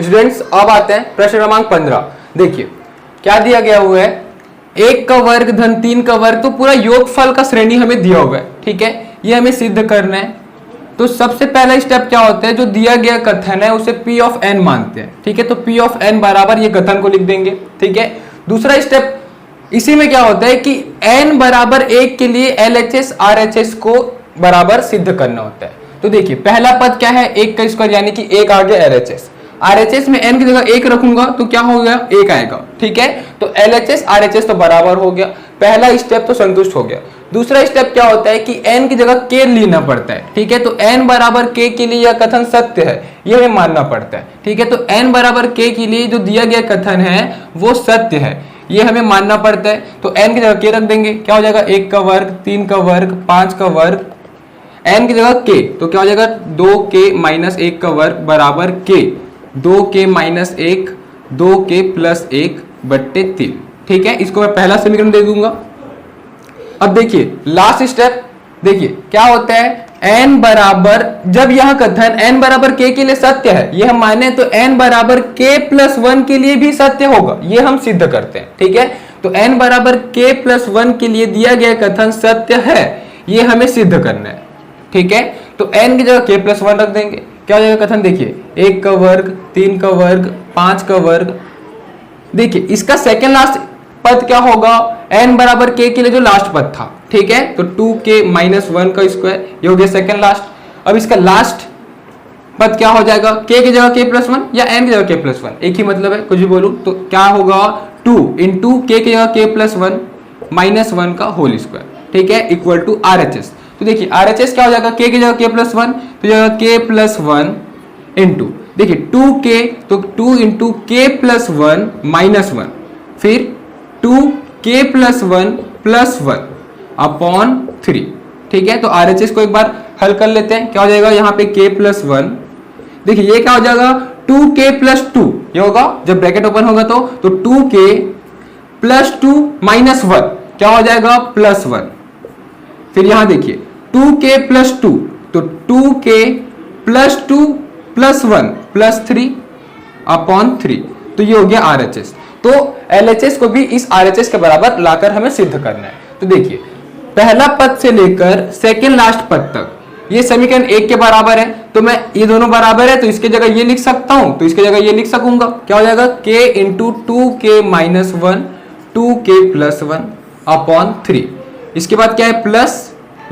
Students अब आते हैं प्रश्न क्रमांक 15। देखिए क्या दिया गया हुआ है, 1 का वर्ग धन 3 का वर्ग, तो पूरा योगफल का श्रेणी हमें दिया हुआ है। ठीक है, ये हमें सिद्ध करना है। तो सबसे पहला स्टेप क्या होता है, जो दिया गया कथन है उसे P ऑफ n मानते हैं। ठीक है, तो P ऑफ n बराबर ये कथन को लिख देंगे। ठीक है, दूसरा स्टेप इसी में क्या होता है कि n बराबर 1 के लिए LHS RHS को बराबर सिद्ध करना होता है। तो देखिए पहला पद क्या है, 1 का स्क्वायर यानी कि 1 आ गया RHS में n की जगह 1 रखूंगा तो क्या हो गया, 1 आएगा। ठीक है, तो LHS RHS तो बराबर हो गया, पहला स्टेप तो संतुष्ट हो गया। दूसरा स्टेप क्या होता है कि n की जगह k लेना पड़ता है। ठीक है, तो n बराबर k के लिए यह कथन सत्य है, यह हमें मानना पड़ता है। ठीक है, तो n बराबर k के लिए जो दिया गया कथन है वो सत्य है, ये हमें मानना पड़ता है। तो n की जगह k रख देंगे, क्या हो जाएगा 1 का वर्ग, 3 का वर्ग, 5 का वर्ग, n की जगह k, तो क्या हो जाएगा 2k माइनस 1 का वर्ग बराबर k, 2k minus 1, 2k plus 1 बट्टे 3। ठीक है, इसको मैं पहला समीकरण दे दूंगा। अब देखिए लास्ट स्टेप, देखिए क्या होता है, n बराबर, जब यह कथन n बराबर k के लिए सत्य है, ये हम माने, तो n बराबर k प्लस 1 के लिए भी सत्य होगा, ये हम सिद्ध करते हैं। ठीक है, तो n बराबर k प्लस 1 के लिए दिया गया कथन सत्य है, ये हमें सिद्ध करना है। ठीक है, तो n की जगह k प्लस 1 रख देंगे, क्या हो जाएगा कथन, देखिए 1 का वर्ग, 3 का वर्ग, 5 का वर्ग। देखिए इसका सेकेंड लास्ट पद क्या होगा, n बराबर k के लिए जो लास्ट पद था। ठीक है, तो 2k माइनस 1 का स्क्वायर, ये हो गया सेकेंड लास्ट। अब इसका लास्ट पद क्या हो जाएगा, k की जगह k प्लस 1 या n की जगह k प्लस 1, एक ही मतलब है, कुछ भी बोलूं तो क्या होगा, 2 इंटू k की जगह k प्लस 1 माइनस 1 का होल स्क्वायर। ठीक है, इक्वल टू RHS। तो देखिए RHS क्या हो जाएगा, k की जगह k प्लस 1, तो जगह k प्लस 1 इंटू, देखिए 2k, तो 2 इंटू k प्लस 1 माइनस 1, फिर 2k प्लस 1 प्लस 1 अपॉन 3। ठीक है, तो RHS को एक बार हल कर लेते हैं, क्या हो जाएगा यहाँ पे k प्लस 1, देखिए ये क्या हो जाएगा 2k प्लस 2, ये होगा जब ब्रैकेट ओपन होगा तो 2k प्लस 2 माइनस 1 क्या हो जाएगा प्लस 1, फिर यहां देखिए 2k प्लस 2, तो 2k plus 2 plus 1 plus 3 upon 3, तो ये हो गया RHS। तो LHS को भी इस RHS के बराबर लाकर हमें सिद्ध करना है। तो देखिए पहला पद से लेकर सेकेंड लास्ट पद तक ये समीकरण 1 के बराबर है, तो मैं ये दोनों बराबर है तो इसके जगह ये लिख सकता हूं, तो इसके जगह ये लिख सकूंगा, क्या हो जाएगा k into 2k minus 1 2k plus 1 upon 3। इसके बाद क्या है प्लस,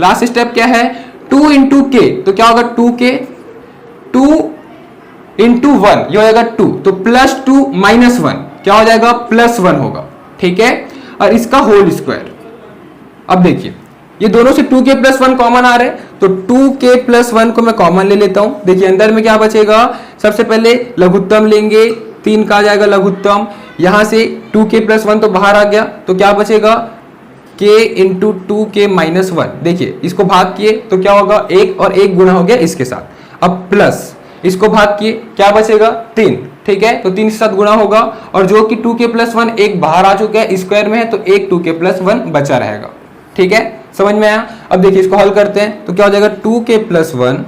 लास्ट स्टेप क्या है 2 इंटू k, तो क्या होगा 2k, 2 इंटू 1 ये हो जाएगा 2, तो प्लस 2 माइनस 1 क्या हो जाएगा प्लस 1 होगा। ठीक है, और इसका होल स्क्वायर। अब देखिए ये दोनों से 2k प्लस 1 कॉमन आ रहे हैं, तो 2k प्लस 1 को मैं कॉमन ले लेता हूं। देखिए अंदर में क्या बचेगा, सबसे पहले लघुत्तम लेंगे, 3 का आ जाएगा लघुत्तम, यहां से 2k प्लस 1 तो बाहर आ गया, तो क्या बचेगा k इंटू 2k माइनस 1। देखिए इसको भाग किए तो क्या होगा 1 और 1 गुना हो गया इसके साथ, अब प्लस इसको भाग किए क्या बचेगा 3। ठीक है, तो 3 के साथ गुणा होगा, और जो कि 2k प्लस 1 एक बाहर आ चुका है स्क्वायर में है, तो एक 2k प्लस 1 बचा रहेगा। ठीक है, समझ में आया। अब देखिए इसको हल करते हैं, तो क्या हो जाएगा 2k प्लस 1,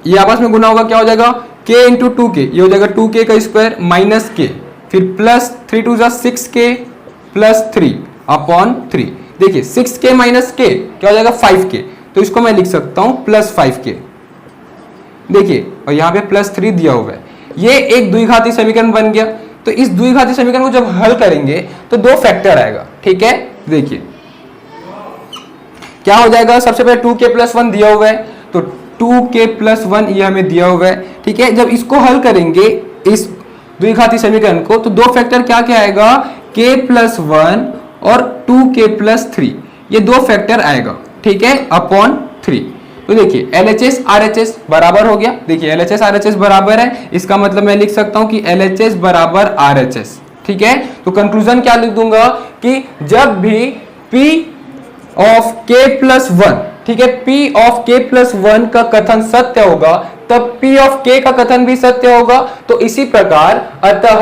ये आपस में गुना होगा, क्या हो जाएगा k इंटू 2k, ये हो जाएगा 2k का स्क्वायर माइनस k, फिर प्लस 3 टू जा 6k प्लस 3 अपॉन 3। देखिए 6k माइनस k क्या हो जाएगा 5k, तो इसको मैं लिख सकता हूं प्लस 5k। देखिए और यहाँ पे प्लस 3 दिया हुआ है, ये एक द्विघाती समीकरण बन गया। तो इस द्विघाती समीकरण को जब हल करेंगे तो 2 फैक्टर आएगा। ठीक है, देखिए क्या हो जाएगा, सबसे पहले 2k प्लस 1 दिया हुआ है, तो 2k प्लस 1 ये हमें दिया हुआ है। ठीक है, जब इसको हल करेंगे इस द्विघाती समीकरण को, तो 2 फैक्टर क्या क्या आएगा, k प्लस 1 और 2k प्लस 3, ये 2 फैक्टर आएगा। ठीक है, अपॉन 3। तो देखिए LHS RHS बराबर हो गया, देखिए LHS RHS बराबर है, इसका मतलब मैं लिख सकता हूं कि LHS बराबर RHS। ठीक है, तो कंक्लूजन क्या लिख दूंगा कि जब भी P ऑफ k प्लस 1, ठीक है, P ऑफ k प्लस 1 का कथन सत्य होगा, तब P ऑफ k का कथन भी सत्य होगा। तो इसी प्रकार अतः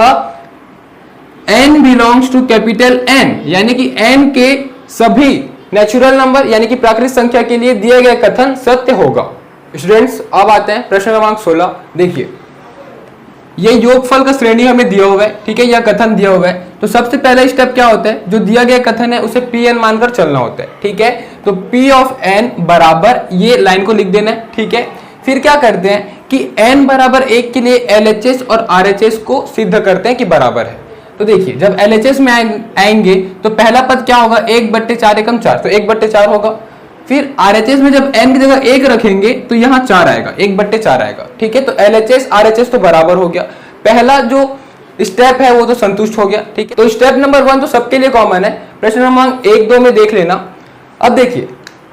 n belongs to capital N, यानी कि n के सभी नेचुरल नंबर यानी कि प्राकृतिक संख्या के लिए दिए गए कथन सत्य होगा। स्टूडेंट्स अब आते हैं प्रश्न क्रमांक 16। देखिए ये योगफल का श्रेणी हमें दिया हुआ है, ठीक है, यह कथन दिया हुआ है। तो सबसे पहला स्टेप क्या होता है, जो दिया गया कथन है उसे Pn मानकर चलना होता है, ठीक है। तो P ऑफ n बराबर, ये लाइन को लिख देना है, ठीक है। फिर क्या करते हैं कि n बराबर 1 के लिए LHS और RHS को सिद्ध करते हैं कि बराबर है। तो देखिए जब LHS में आएंगे तो पहला पद क्या होगा, 1/4 एकम 4, तो 1/4 होगा। फिर RHS में जब n की जगह 1 रखेंगे तो यहाँ 4 आएगा, 1/4 आएगा, ठीक है। तो LHS RHS तो बराबर हो गया, पहला जो स्टेप है वो तो संतुष्ट हो गया, ठीक है। तो स्टेप नंबर 1 तो सबके लिए कॉमन है, प्रश्न क्रमांक 1, 2 में देख लेना। अब देखिए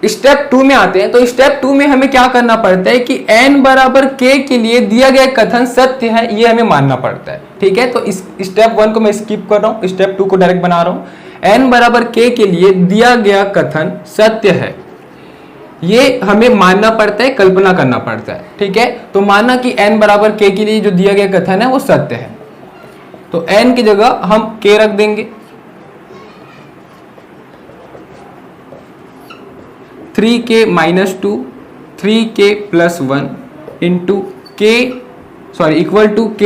स्टेप 2 में आते हैं। तो स्टेप 2 में हमें क्या करना पड़ता है कि n बराबर k के लिए दिया गया कथन सत्य है, ये हमें मानना पड़ता है, ठीक है। तो इस स्टेप 1 को मैं स्किप कर रहा हूँ, स्टेप 2 को डायरेक्ट बना रहा हूँ। n बराबर k के लिए दिया गया कथन सत्य है, ये हमें मानना पड़ता है, कल्पना करना पड़ता है, ठीक है। तो माना कि n बराबर k के लिए जो दिया गया कथन है वो सत्य है, तो n की जगह हम k रख देंगे। 3k - 2 3k + 1 into k equal to k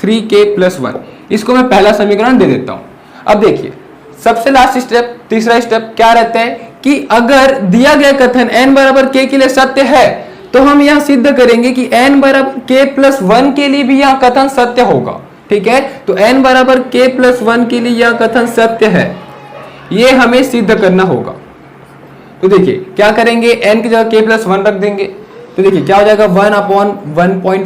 3k + 1। इसको मैं पहला समीकरण दे देता हूं। अब देखिए सबसे लास्ट स्टेप, तीसरा स्टेप क्या रहता है कि अगर दिया गया कथन n बराबर k के लिए सत्य है तो हम यह सिद्ध करेंगे कि n बराबर k + 1 के लिए भी यह कथन सत्य होगा, ठीक है। तो n बराबर k + 1 के लिए यह कथन सत्य है, ये हमें सिद्ध करना होगा। तो देखिए क्या करेंगे, n की जगह k + 1 रख देंगे। तो देखिए क्या हो जाएगा, 1/1 ×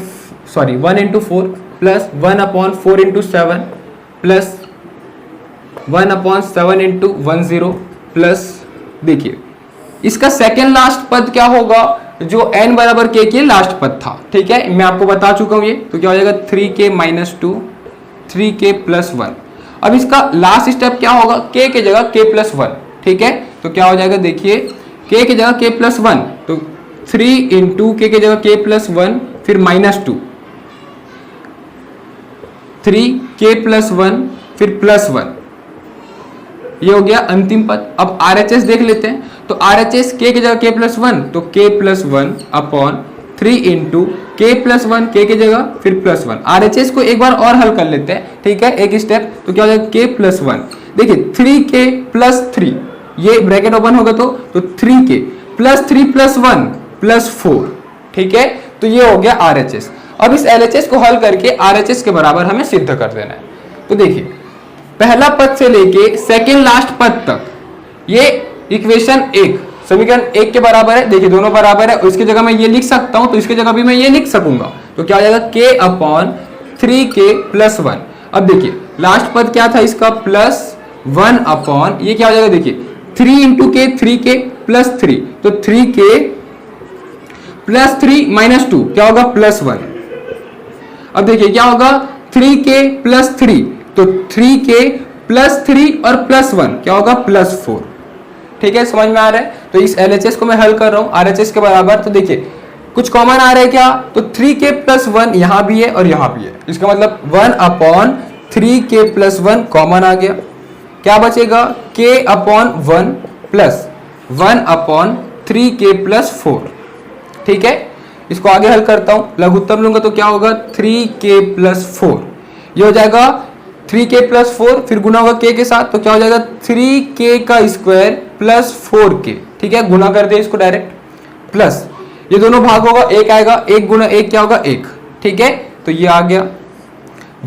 4 प्लस 1/4 × 7 प्लस 1/7 × 10 प्लस, देखिए इसका सेकेंड लास्ट पद क्या होगा, जो n बराबर k के लास्ट पद था, ठीक है, मैं आपको बता चुका हूं ये। तो क्या हो जाएगा 3k - 2 3k + 1। अब इसका लास्ट स्टेप क्या होगा, k की जगह k + 1, ठीक है। तो क्या हो जाएगा, देखिए k की जगह k + 1, तो 3 × k की जगह k + 1 फिर -2 3k + 1 फिर +1, ये हो गया अंतिम पद। अब RHS देख लेते हैं। तो RHS k की जगह k + 1, तो k + 1 अपॉन 3 × k + 1 k की जगह फिर +1। RHS को एक बार और हल कर लेते हैं, ठीक है, एक स्टेप। तो क्या हो जाएगा k + 1, देखिए 3k + 3, ये ब्रैकेट ओपन होगा तो 3k + 3 + 1 + 4, ठीक है। तो ये हो गया RHS। अब इस LHS को हल करके RHS के बराबर हमें सिद्ध कर देना है। तो देखिए पहला पद से लेके सेकेंड लास्ट पद तक ये इक्वेशन 1 समीकरण 1 के बराबर है। देखिए दोनों बराबर है, और इसकी जगह मैं ये लिख सकता हूं, तो इसकी जगह भी मैं ये लिख सकूंगा। तो क्या हो जाएगा k/3k + 1। अब देखिए लास्ट पद क्या था इसका, +1 अपॉन, ये क्या हो जाएगा, देखिए 3 × k 3k + 3, तो 3k + 3 - 2 क्या होगा, +1। अब देखिए क्या होगा, 3k + 3, तो 3k + 3 और +1 क्या होगा, +4, ठीक है, समझ में आ रहा है। तो इस LHS को मैं हल कर रहा हूं RHS के बराबर। तो देखिए कुछ कॉमन आ रहा है क्या, तो 3k + 1 यहां भी है और यहां भी है, इसका मतलब 1/3k + 1 कॉमन आ गया। क्या बचेगा, k/1 प्लस 1/3k + 4, ठीक है। इसको आगे हल करता हूं, लघुत्तम लूंगा तो क्या होगा, 3k + 4, ये हो जाएगा 3k + 4, फिर गुना होगा k के साथ, तो क्या हो जाएगा 3k² + 4k, ठीक है, गुना कर दे इसको डायरेक्ट, प्लस ये दोनों भाग होगा, 1 आएगा, 1 × 1 क्या होगा, 1, ठीक है। तो ये आ गया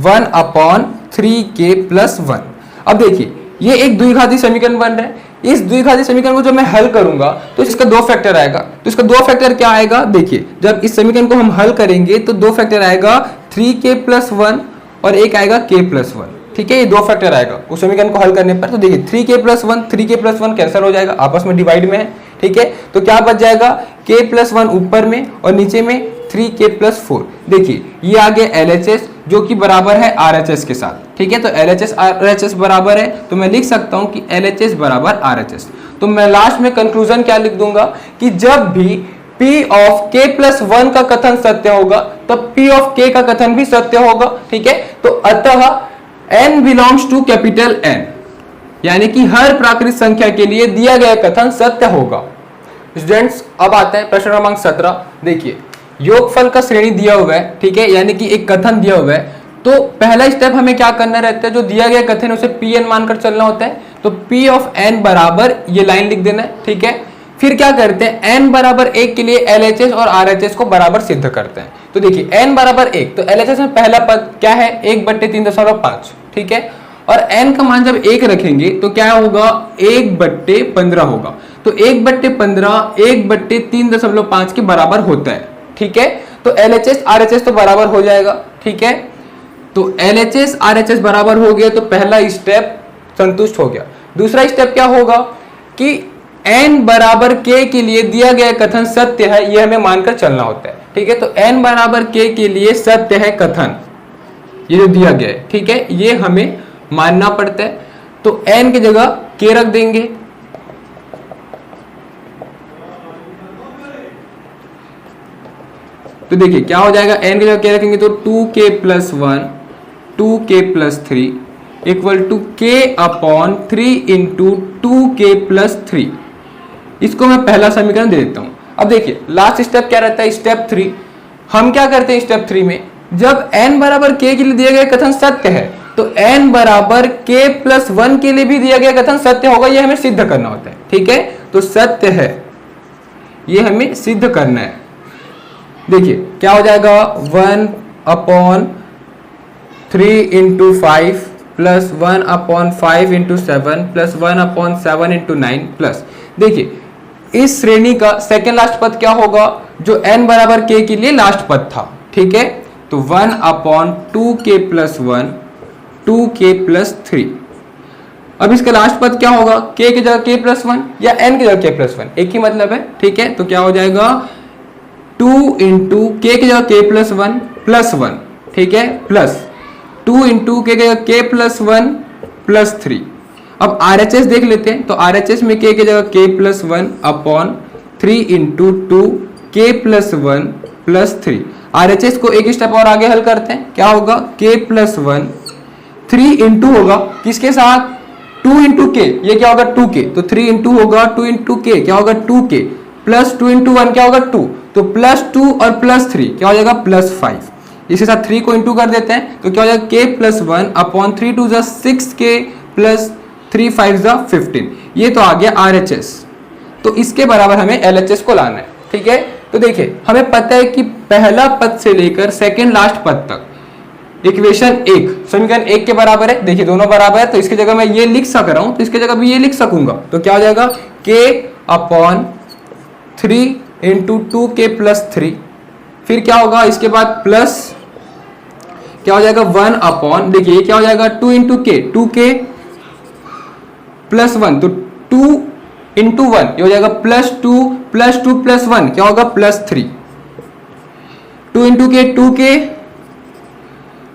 1/3k + 1। अब देखिए ये एक द्विघाती समीकरण बन रहा है। इस द्विघाती समीकरण को जब मैं हल करूंगा तो इसका 2 फैक्टर आएगा। तो इसका 2 फैक्टर क्या आएगा, देखिए जब इस समीकरण को हम हल करेंगे तो 2 फैक्टर आएगा, 3k + 1 और एक आएगा k + 1, ठीक है, ये 2 फैक्टर आएगा उस समीकरण को हल करने पर। तो देखिए 3k + 1 कैंसिल हो जाएगा, आपस में डिवाइड में है, ठीक है। तो क्या बच जाएगा, k + 1 ऊपर में और नीचे में 3k + 4। देखिए ये आ गया LHS जो कि बराबर है RHS के साथ, ठीक है। तो LHS RHS बराबर है, तो मैं लिख सकता हूं कि LHS = RHS। तो मैं लास्ट में कंक्लूजन क्या लिख दूंगा कि जब भी P ऑफ k + 1 का कथन सत्य होगा तब P ऑफ k का कथन भी सत्य होगा, ठीक है। तो अतः n belongs to capital N, यानी कि हर प्राकृत संख्या के लिए दिया गया कथन सत्य होगा। स्टूडेंट्स अब आते हैं प्रश्न क्रमांक 17। देखिए योगफल का श्रेणी दिया हुआ है, ठीक है, यानी कि एक कथन दिया हुआ है। तो पहला स्टेप हमें क्या करना रहता है, जो दिया गया कथन है उसे पी एन मानकर चलना होता है। तो पी ऑफ एन बराबर ये लाइन लिख देना है, ठीक है। फिर क्या करते हैं, एन बराबर 1 के लिए एलएचएस और आरएचएस को बराबर सिद्ध करते हैं। तो देखिए एन बराबर 1, तो एलएचएस में पहला पद क्या है, 1/3.5, ठीक है। और n का मान जब 1 रखेंगे तो क्या होगा, 1/15 होगा। तो 1/15 1/3.5 के बराबर होता है, ठीक है। तो LHS RHS तो बराबर हो जाएगा, ठीक है। तो LHS RHS बराबर हो गया, तो पहला स्टेप संतुष्ट हो गया। दूसरा स्टेप क्या होगा कि n बराबर k के लिए दिया गया कथन सत्य है, यह हमें मानकर चलना होता है, ठीक है। तो n बराबर k के लिए सत्य है कथन, ये जो दिया गया है, ठीक है, ये हमें मानना पड़ता है। तो n की जगह k रख देंगे। तो देखिए क्या हो जाएगा, n की जगह k रखेंगे तो 2k + 1 2k + 3 = k/3 × 2k + 3। इसको मैं पहला समीकरण दे देता हूं। अब देखिए लास्ट स्टेप क्या रहता है, स्टेप 3। हम क्या करते हैं स्टेप 3 में, जब n बराबर k के लिए दिया गया कथन सत्य है तो n बराबर k + 1 के लिए भी दिया गया कथन सत्य होगा, यह हमें सिद्ध करना होता है, ठीक है। तो सत्य है, ये हमें सिद्ध करना है। देखिए क्या हो जाएगा, 1/3 × 5 + 1/5 × 7 + 1/7 × 9 प्लस, देखिए इस श्रेणी का सेकेंड लास्ट पद क्या होगा, जो n बराबर k के लिए लास्ट पद था, ठीक है। तो 1/2k + 1 2k + 3। अब इसका लास्ट पद क्या होगा, k की जगह k + 1 या n की जगह k + 1, एक ही मतलब है, ठीक है। तो क्या हो जाएगा, 2 × k की जगह k + 1 + 1, ठीक है, प्लस 2 × k की जगह k + 1 + 3। अब RHS देख लेते हैं। तो RHS में k की जगह k + 1/3 × 2 k + 1 + 3। RHS को एक स्टेप और आगे हल करते हैं, क्या होगा, k + 1 3 × होगा किसके साथ, 2 × k, ये क्या होगा 2k, तो 3 × होगा 2 × k क्या होगा 2k प्लस 2 × 1 क्या होगा 2, तो +2 और +3 क्या हो जाएगा +5। इसके साथ 3 को इंटू कर देते हैं तो क्या हो जाएगा k + 1/3 2 = 6k + 3 5 = 15। ये तो आ गया RHS। तो इसके बराबर हमें LHS को लाना है, ठीक है। तो देखिए हमें पता है कि पहला पद से लेकर सेकेंड लास्ट पद तक इक्वेशन 1 समीकरण 1 के बराबर है। देखिए दोनों बराबर है, तो इसकी जगह मैं ये लिख सक रहा हूं, तो इसकी जगह भी ये लिख सकूंगा। तो क्या हो जाएगा, k/3 × 2k + 3। फिर क्या होगा, इसके बाद प्लस क्या हो जाएगा 1/, देखिए क्या हो जाएगा 2 × k 2k + 1, तो 2 × 1 ये हो जाएगा +2 + 2 + 1 क्या होगा +3। 2 × k 2k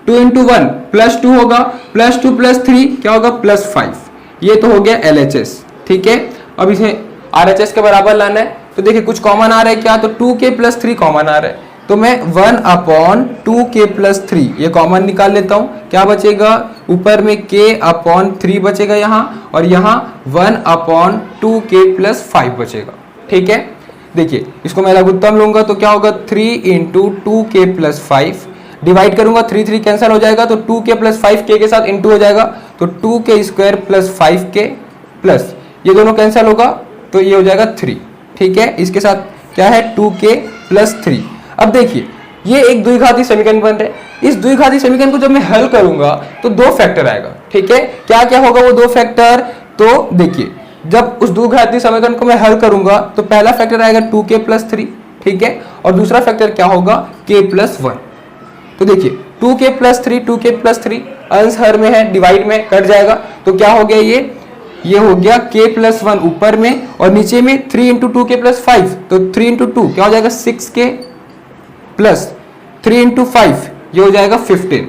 2 × 1 +2 होगा, +2 + 3 क्या होगा +5। ये तो हो गया LHS, ठीक है। अब इसे RHS के बराबर लाना है। तो देखिए कुछ कॉमन आ रहा है क्या, तो 2k + 3 कॉमन आ रहा है, तो मैं 1/2k + 3 ये कॉमन निकाल लेता हूं। क्या बचेगा, ऊपर में k/3 बचेगा यहाँ, और यहाँ 1/2k + 5 बचेगा, ठीक है। देखिए इसको मैं लघुत्तम लूंगा तो क्या होगा 3 × 2k + 5 डिवाइड करूंगा, 3 कैंसिल हो जाएगा, तो 2k + 5 k के साथ इंटू हो जाएगा, तो 2k² + 5k प्लस ये दोनों कैंसिल होगा, तो ये हो जाएगा 3, ठीक है। इसके साथ क्या है 2k + 3। अब देखिए ये एक द्विघाती समीकरण बन रहा है। इस द्विघाती समीकरण को जब मैं हल करूंगा तो 2 फैक्टर आएगा, ठीक है। क्या क्या होगा वो 2 फैक्टर, तो देखिए जब उस द्विघाती समीकरण को मैं हल करूंगा तो पहला फैक्टर आएगा 2k + 3, ठीक है, और दूसरा फैक्टर क्या होगा k + 1। तो देखिए 2k + 3 2k + 3 अंश हर में है, डिवाइड में कट जाएगा, तो क्या हो गया ये हो गया k + 1 ऊपर में और नीचे में 3 × 2k + 5, तो 3 × 2 क्या हो जाएगा 6k प्लस 3 × 5 ये हो जाएगा 15।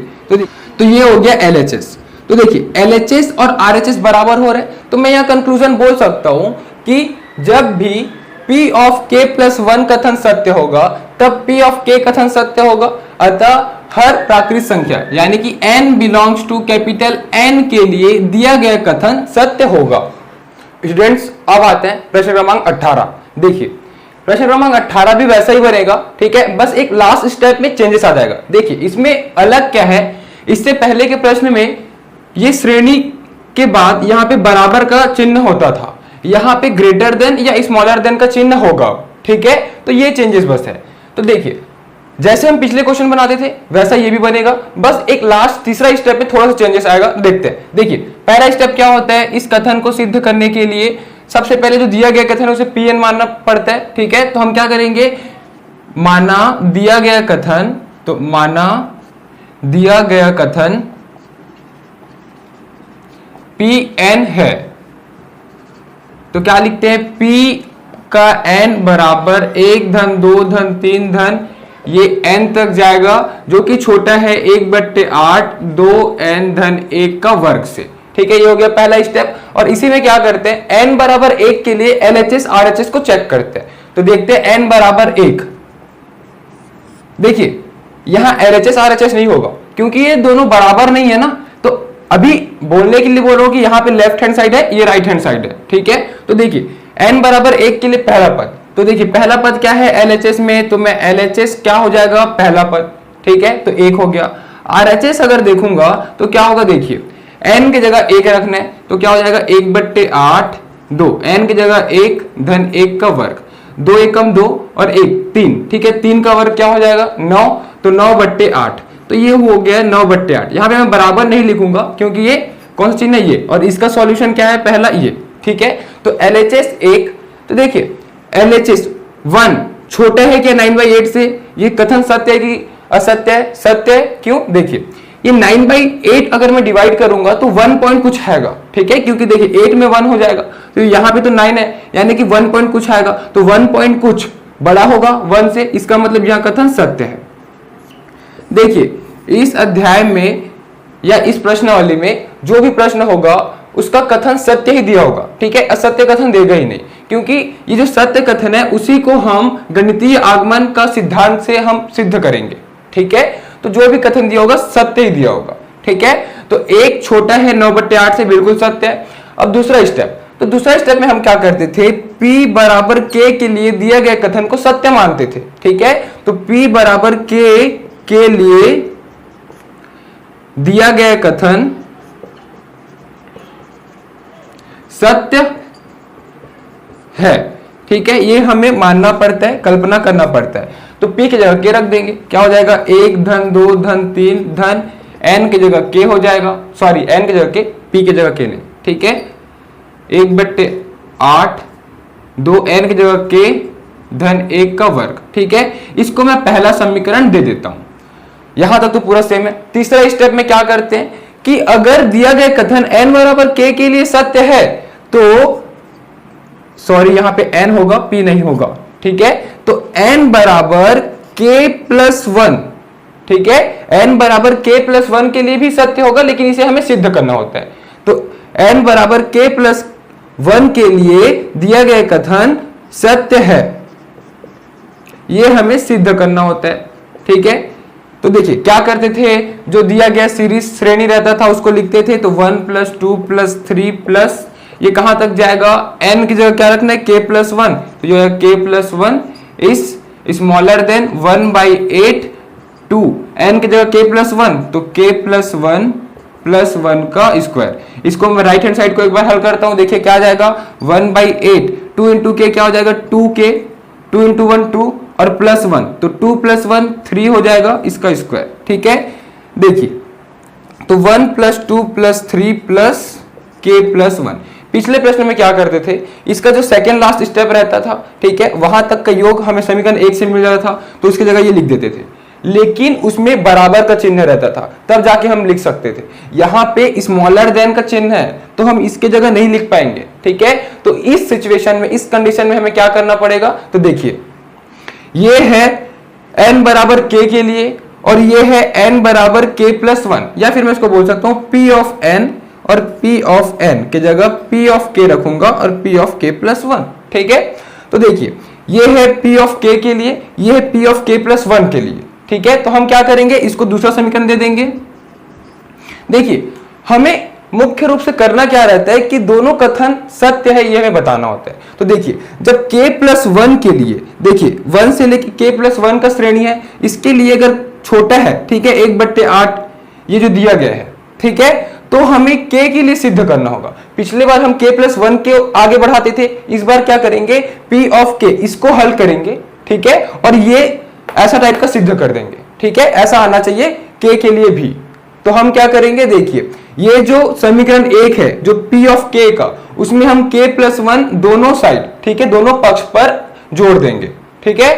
तो ये हो गया LHS। तो देखिए LHS और RHS बराबर हो रहे हैं, तो मैं यहाँ कंक्लूजन बोल सकता हूं कि जब भी P of k + 1 कथन सत्य होगा तब P of k कथन सत्य होगा। अतः हर प्राकृत संख्या यानी कि n belongs to capital N के लिए दिया गया कथन सत्य होगा। स्टूडेंट्स अब आते हैं प्रश्न क्रमांक 18। देखिए प्रश्न क्रमांक 18 भी वैसा ही बनेगा, ठीक है, बस एक लास्ट स्टेप में चेंजेस आ जाएगा। देखिए इसमें अलग क्या है, इससे पहले के प्रश्न में ये श्रेणी के बाद यहाँ पे बराबर का चिन्ह होता था, यहाँ पे ग्रेटर देन या स्मॉलर देन का चिन्ह होगा, ठीक है, तो ये चेंजेस बस है। तो देखिए जैसे हम पिछले क्वेश्चन बनाते थे वैसा ये भी बनेगा, बस एक लास्ट तीसरा स्टेप में थोड़ा सा चेंजेस आएगा, देखते हैं। देखिए पहला स्टेप क्या होता है, इस कथन को सिद्ध करने के लिए सबसे पहले जो दिया गया कथन है उसे Pn मानना पड़ता है, ठीक है, तो हम क्या करेंगे, माना दिया गया कथन, तो माना दिया गया कथन Pn है, तो क्या लिखते हैं, P का n बराबर 1 धन 2 धन 3 धन ये n तक जाएगा, जो कि छोटा है 1/8 2n धन 1 का वर्ग से, ठीक है, ये हो गया पहला स्टेप। और इसी में क्या करते हैं, n बराबर 1 के लिए LHS RHS को चेक करते हैं, तो देखते हैं n बराबर 1। देखिए यहां LHS RHS नहीं होगा क्योंकि ये दोनों बराबर नहीं है ना, तो अभी बोलने के लिए बोल रहा हूं कि यहाँ पे लेफ्ट हैंड साइड है, ये राइट हैंड साइड है, ठीक है। तो देखिए n बराबर 1 के लिए पहला पद, तो देखिए पहला पद क्या है LHS में, तो मैं LHS क्या हो जाएगा, पहला पद, ठीक है, तो 1 हो गया। RHS अगर देखूंगा तो क्या होगा, देखिए n की जगह 1 रखना है, तो क्या हो जाएगा 1/8 2, n की जगह 1 धन 1 का वर्ग, 2 एकम 2 और 1 3, ठीक है, 3 का वर्ग क्या हो जाएगा 9, तो 9/8, तो ये हो गया 9/8। यहाँ पे मैं बराबर नहीं लिखूंगा क्योंकि ये कौन सा चिन्ह है, ये, और इसका सॉल्यूशन क्या है, पहला ये, ठीक है। तो LHS 1, तो देखिए LHS 1 छोटा है क्या 9/8 से, ये कथन सत्य है कि असत्य है, सत्य है, क्यों, देखिए ये 9/8 अगर मैं डिवाइड करूंगा तो 1 पॉइंट कुछ आएगा, ठीक है, क्योंकि देखिए 8 में 1 हो जाएगा, तो यहाँ पे तो 9 है, यानी कि 1 पॉइंट कुछ आएगा, तो 1 पॉइंट कुछ बड़ा होगा 1 से, इसका मतलब यहाँ कथन सत्य है। देखिए इस अध्याय में या इस प्रश्नावली में जो भी प्रश्न होगा उसका कथन सत्य ही दिया होगा, ठीक है, असत्य कथन देगा ही नहीं, क्योंकि ये जो सत्य कथन है उसी को हम गणितीय आगमन का सिद्धांत से हम सिद्ध करेंगे, ठीक है, तो जो भी कथन दिया होगा सत्य ही दिया होगा, ठीक है। तो 1 छोटा है 9/8 से, बिल्कुल सत्य है। अब दूसरा स्टेप, तो दूसरा स्टेप में हम क्या करते थे, P बराबर K के लिए दिया गया कथन को सत्य मानते थे, ठीक है, तो P बराबर K के लिए दिया गया कथन सत्य है, ठीक है, ये हमें मानना पड़ता है, कल्पना करना पड़ता है। तो P की जगह K रख देंगे, क्या हो जाएगा 1 धन 2 धन 3 धन n की जगह K हो जाएगा, सॉरी n की जगह K, P की जगह K नहीं, ठीक है, 1/8 2n की जगह K धन 1 का वर्ग, ठीक है, इसको मैं पहला समीकरण दे देता हूं, यहां तक तो पूरा सेम है। तीसरा स्टेप में क्या करते हैं कि अगर दिया गया कथन n बराबर K के लिए सत्य है तो सॉरी यहां पे n होगा P नहीं होगा, ठीक है, तो n बराबर K+1, ठीक है, n बराबर K+1 के लिए भी सत्य होगा, लेकिन इसे हमें सिद्ध करना होता है। तो n बराबर K+1 के लिए दिया गया कथन सत्य है, ये हमें सिद्ध करना होता है, ठीक है। तो देखिए क्या करते थे, जो दिया गया सीरीज श्रेणी रहता था उसको लिखते थे, तो 1 + 2 + 3 प्लस ये कहां तक जाएगा, n की जगह क्या रखना है K+1, तो जो है K+1 is smaller than 1/8 2, n की जगह K+1 तो K+1 + 1 का स्क्वायर। इसको मैं राइट हैंड साइड को एक बार हल करता हूं, देखिए क्या आ जाएगा 1/8 2 × K क्या हो जाएगा 2K, 2 × 1 2 और +1, तो 2 + 1 3 हो जाएगा इसका स्क्वायर, ठीक है। देखिए तो 1 + 2 + 3 + K+1, पिछले प्रश्न में क्या करते थे, इसका जो सेकंड लास्ट स्टेप रहता था, ठीक है, वहां तक का योग हमें समीकरण 1 से मिल जाता था, तो उसकी जगह ये लिख देते थे, लेकिन उसमें बराबर का चिन्ह रहता था, तब जाके हम लिख सकते थे। यहाँ पे स्मॉलर देन का चिन्ह है तो हम इसके जगह नहीं लिख पाएंगे, ठीक है। तो इस सिचुएशन में, इस कंडीशन में हमें क्या करना पड़ेगा, तो देखिए ये है n बराबर K के लिए और ये है n बराबर K+1, या फिर मैं इसको बोल सकता हूं P of n और P of n के जगह P of K रखूंगा और P of K+1, ठीक है। तो देखिए ये है P of K के लिए, ये है P of K+1 के लिए, ठीक है। तो हम क्या करेंगे, इसको दूसरा समीकरण दे देंगे। देखिए हमें मुख्य रूप से करना क्या रहता है कि दोनों कथन सत्य है ये हमें बताना होता है। तो देखिए जब k+1 के लिए, देखिए 1 से लेके k+1 का श्रेणी है, इसके लिए अगर छोटा है, ठीक है, 1/8 ये जो दिया गया है, ठीक है, तो हमें k के लिए सिद्ध करना होगा। पिछले बार हम k+1 के आगे बढ़ाते थे, इस बार क्या करेंगे, p ऑफ k इसको हल करेंगे, ठीक है, और ये ऐसा टाइप का सिद्ध कर देंगे, ठीक है, ऐसा आना चाहिए k के लिए भी। तो हम क्या करेंगे, देखिए ये जो समीकरण 1 है जो p ऑफ k का, उसमें हम k+1 दोनों साइड, ठीक है, दोनों पक्ष पर जोड़ देंगे, ठीक है।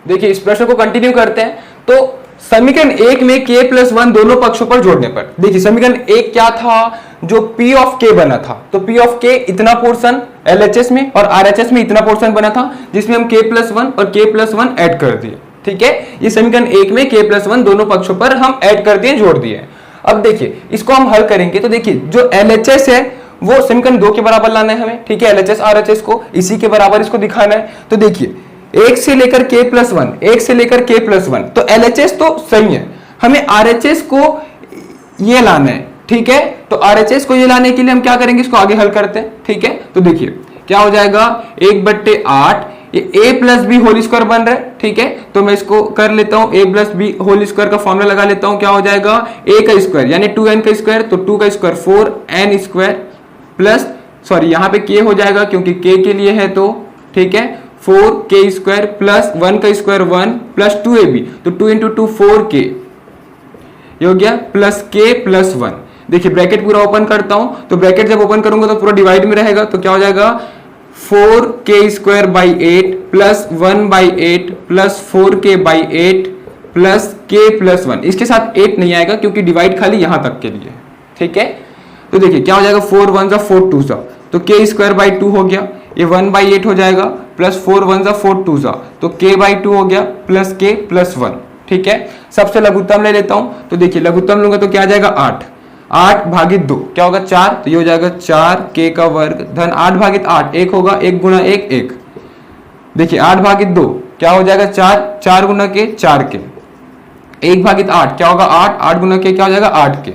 देखिए इस प्रश्न को कंटिन्यू करते हैं। तो समीकरण 1 में k+1 दोनों पक्षों पर जोड़ने पर, देखिए समीकरण 1 क्या था, जो p ऑफ k बना था, तो p ऑफ k इतना पोर्शन LHS में और RHS में इतना पोर्शन बना था, जिसमें हम k+1 और k+1 ऐड कर दिए, ठीक है। ये समीकरण 1 में k+1 दोनों पक्षों पर हम ऐड कर दिए, जोड़ दिए। अब देखिए इसको हम हल करेंगे, तो देखिए जो LHS है वो समीकरण 2 के बराबर लाना है हमें, ठीक है, LHS RHS को इसी के बराबर इसको दिखाना है। तो देखिए 1 से लेकर k+1, 1 से लेकर k+1, तो LHS तो सही है, हमें RHS को ये लाना है, ठीक है। तो RHS को ये लाने के लिए हम क्या करेंगे, इसको आगे हल करते हैं, ठीक है। तो देखिए क्या हो जाएगा, 1/8 ये a+b होल स्क्वायर बन रहा है, ठीक है। तो मैं इसको कर लेता हूं, a+b होल स्क्वायर का फॉर्मूला लगा लेता हूं, क्या हो जाएगा, a का स्क्वायर यानी 2n का स्क्वायर, तो 2 का square 4n square plus, sorry यहाँ पे k हो जाएगा क्योंकि k के लिए है, तो ठीक है, 4k स्क्वायर प्लस 1 का स्क्वायर 1 प्लस 2ab, तो 2 × 2 4k ये हो गया, प्लस k प्लस 1। देखिए ब्रैकेट पूरा ओपन करता हूं, तो ब्रैकेट जब ओपन करूंगा तो पूरा डिवाइड में रहेगा, तो क्या हो जाएगा, 4k² 8 plus 1/8 plus 4k/8 plus k plus 1। इसके साथ 8 नहीं आएगा क्योंकि डिवाइड खाली यहां तक के लिए, ठीक है। तो देखिए क्या हो जाएगा, 4 1 4 2 तो k² 2 हो गया, ये 1/8 हो जाएगा, प्लस 4 1 4 2 तो k/2 हो गया, प्लस k प्लस 1, ठीक है। सबसे लघुत्तम ले लेता हूं, तो देखिए लघुत्तम लूंगा तो क्या आ जाएगा, 8 भागित 2 क्या होगा, 4, तो ये हो जाएगा 4k का वर्ग धन 8 भागित 8, 1 होगा, 1 × 1 1। देखिए 8 भागित 2 क्या हो जाएगा, 4, 4 × k 4k, 1 भागित 8 क्या होगा, 8, 8 × k क्या हो जाएगा, 8k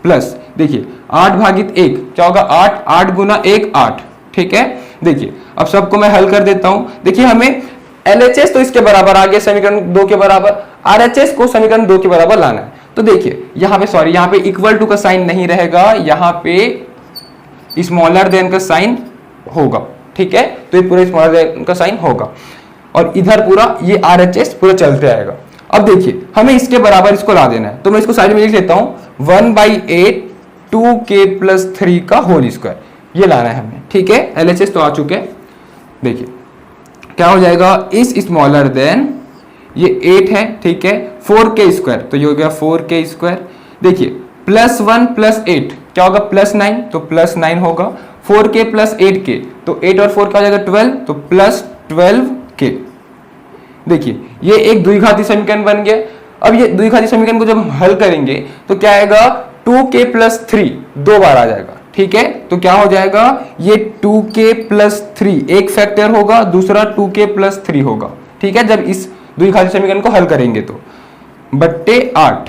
प्लस, देखिए 8 भागित 1 क्या होगा, 8, 8 × 1 8, ठीक है। देखिए अब सबको मैं हल कर देता हूं। देखिए हमें LHS तो इसके बराबर आ गया, समीकरण 2 के बराबर, RHS को समीकरण 2 के बराबर लाना है। तो देखिए यहाँ पे, सॉरी यहाँ पे इक्वल टू का साइन नहीं रहेगा, यहाँ पे स्मॉलर देन का साइन होगा, ठीक है। तो ये पूरा स्मॉलर देन का साइन होगा और इधर पूरा ये RHS पूरा चलते आएगा। अब देखिए हमें इसके बराबर इसको ला देना है, तो मैं इसको साइड में लिख लेता हूं, 1/8 2k + 3 का होल स्क्वायर, ये लाना है हमें, ठीक है। LHS तो आ चुके हैं। देखिए क्या हो जाएगा, इस स्मॉलर देन ये 8 है, ठीक है, 4k², तो ये हो गया 4k²। देखिए +1 + 8 क्या होगा, +9, तो +9 होगा, 4k + 8k, तो 8 और 4 क्या हो जाएगा 12, तो +12k। देखिए ये एक द्विघाती समीकरण बन गया। अब ये द्विघाती समीकरण को जब हम हल करेंगे तो क्या आएगा, 2k + 3 2 बार आ जाएगा, ठीक है। तो क्या हो जाएगा, ये 2k + 3 एक फैक्टर होगा, दूसरा 2k + 3 होगा, ठीक है। जब इस द्विघाती समीकरण को हल करेंगे तो बट्टे 8,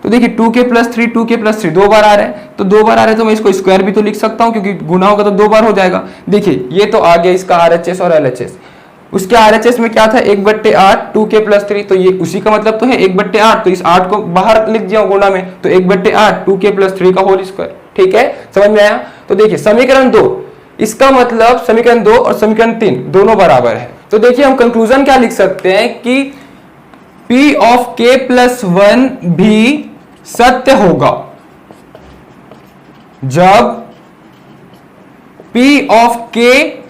तो देखिए 2k + 3 2k + 3 2 बार आ रहा है, तो 2 बार आ रहा है तो मैं इसको स्क्वायर भी तो लिख सकता हूं क्योंकि गुना होगा तो 2 बार हो जाएगा। देखिए ये तो आ गया इसका RHS और LHS। उसके RHS में क्या था, 1/8 2k + 3, तो ये उसी का मतलब तो है 1/8, तो इस 8 को बाहर लिख दिया गुणा में, तो 1/8 2k + 3 का होल स्क्वायर, ठीक है। समझ में आया। तो देखिए समीकरण 2, इसका मतलब समीकरण 2 और समीकरण 3 दोनों बराबर है। तो देखिए हम कंक्लूजन क्या लिख सकते हैं कि p ऑफ k + 1 भी सत्य होगा जब p ऑफ k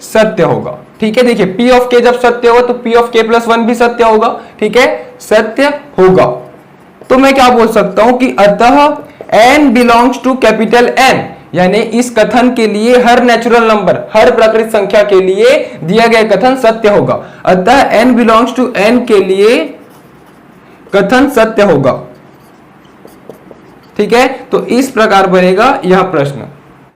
सत्य होगा, ठीक है। देखिए p ऑफ k जब सत्य होगा तो p ऑफ k + 1 भी सत्य होगा, ठीक है, सत्य होगा। तो मैं क्या बोल सकता हूं कि अतः n belongs to capital N, यानी इस कथन के लिए हर नेचुरल नंबर, हर प्राकृतिक संख्या के लिए दिया गया कथन सत्य होगा। अतः n बिलोंग्स टू n के लिए कथन सत्य होगा, ठीक है। तो इस प्रकार बनेगा यह प्रश्न।